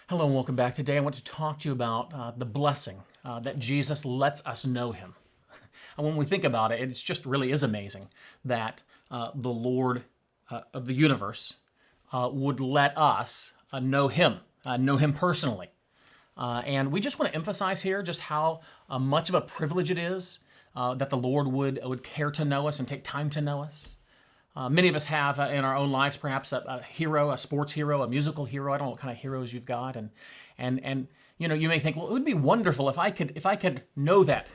Hello and welcome back. Today I want to talk to you about the blessing that Jesus lets us know Him. And when we think about it, it just really is amazing that the Lord of the universe would let us know Him personally. And we just want to emphasize here just how much of a privilege it is that the Lord would care to know us and take time to know us. Many of us have in our own lives perhaps a hero, a sports hero, a musical hero. I don't know what kind of heroes you've got, and you may think, well, it would be wonderful if I could know that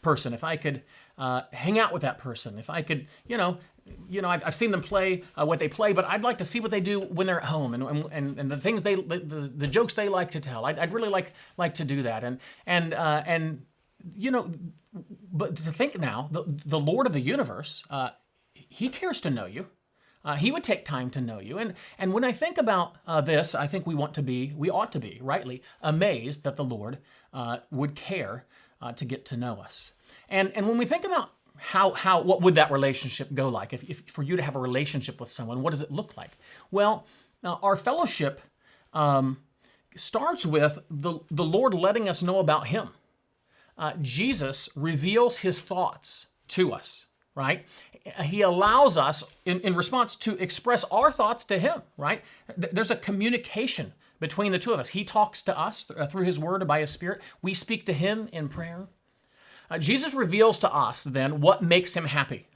person, if I could hang out with that person, if I could I've seen them play what they play, but I'd like to see what they do when they're at home and the things the jokes they like to tell. I'd really like to do that, but to think now, the Lord of the universe. He cares to know you. He would take time to know you. And when I think about this, I think we ought to be, rightly, amazed that the Lord would care to get to know us. And when we think about what would that relationship go like? If for you to have a relationship with someone, what does it look like? Well, our fellowship starts with the Lord letting us know about Him. Jesus reveals His thoughts to us. Right? He allows us, in response, to express our thoughts to Him, right? There's a communication between the two of us. He talks to us through His Word, by His Spirit. We speak to Him in prayer. Jesus reveals to us, then, what makes Him happy,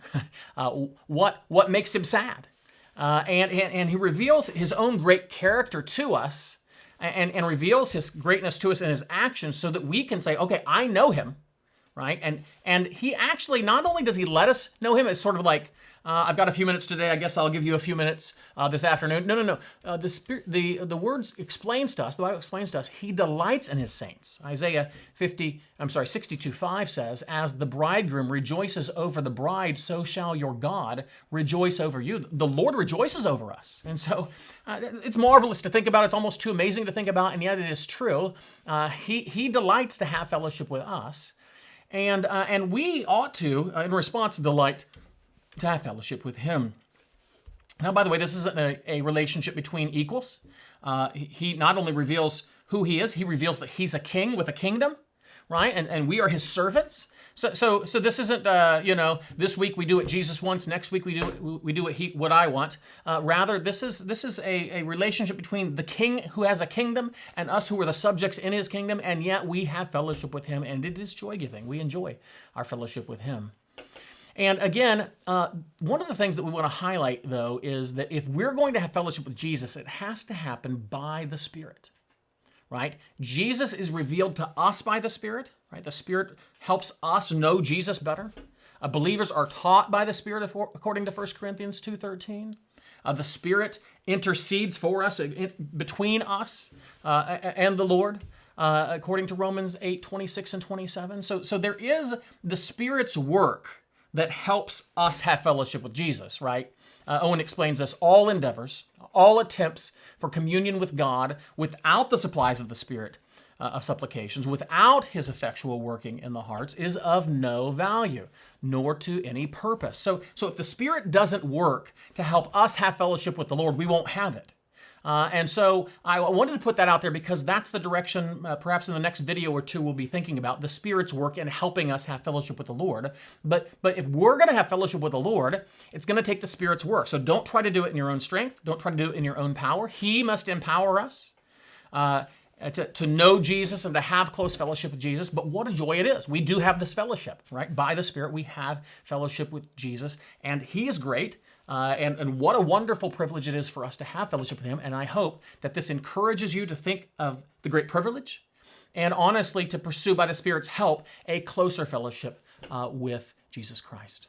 what makes Him sad. And He reveals His own great character to us and reveals His greatness to us in His actions so that we can say, okay, I know Him. Right? And He actually, not only does He let us know Him, it's sort of like, I've got a few minutes today, I guess I'll give you a few minutes this afternoon. No. The words explains to us, the Bible explains to us, He delights in His saints. Isaiah 62:5 says, as the bridegroom rejoices over the bride, so shall your God rejoice over you. The Lord rejoices over us. And so it's marvelous to think about. It's almost too amazing to think about, and yet it is true. He delights to have fellowship with us. And we ought to, in response, delight to have fellowship with Him. Now, by the way, this isn't a relationship between equals. He not only reveals who He is, He reveals that He's a king with a kingdom, right? And we are His servants. So this isn't, this week we do what Jesus wants, next week we do what I want. Rather, this is a relationship between the king who has a kingdom and us who are the subjects in His kingdom, and yet we have fellowship with Him, and it is joy-giving. We enjoy our fellowship with Him. And again, one of the things that we want to highlight, though, is that if we're going to have fellowship with Jesus, it has to happen by the Spirit. Right? Jesus is revealed to us by the Spirit. Right? The Spirit helps us know Jesus better. Believers are taught by the Spirit, according to 1 Corinthians 2:13. The Spirit intercedes for us, between us and the Lord, according to Romans 8:26 and 27. So there is the Spirit's work that helps us have fellowship with Jesus, right? Owen explains this: all endeavors, all attempts for communion with God without the supplies of the Spirit of supplications, without His effectual working in the hearts, is of no value, nor to any purpose. So if the Spirit doesn't work to help us have fellowship with the Lord, we won't have it. And so I wanted to put that out there because that's the direction, perhaps in the next video or two, we'll be thinking about the Spirit's work in helping us have fellowship with the Lord. But if we're going to have fellowship with the Lord, it's going to take the Spirit's work. So don't try to do it in your own strength. Don't try to do it in your own power. He must empower us to know Jesus and to have close fellowship with Jesus. But what a joy it is. We do have this fellowship, right? By the Spirit, we have fellowship with Jesus, and He is great. And what a wonderful privilege it is for us to have fellowship with Him. And I hope that this encourages you to think of the great privilege and honestly to pursue by the Spirit's help a closer fellowship with Jesus Christ.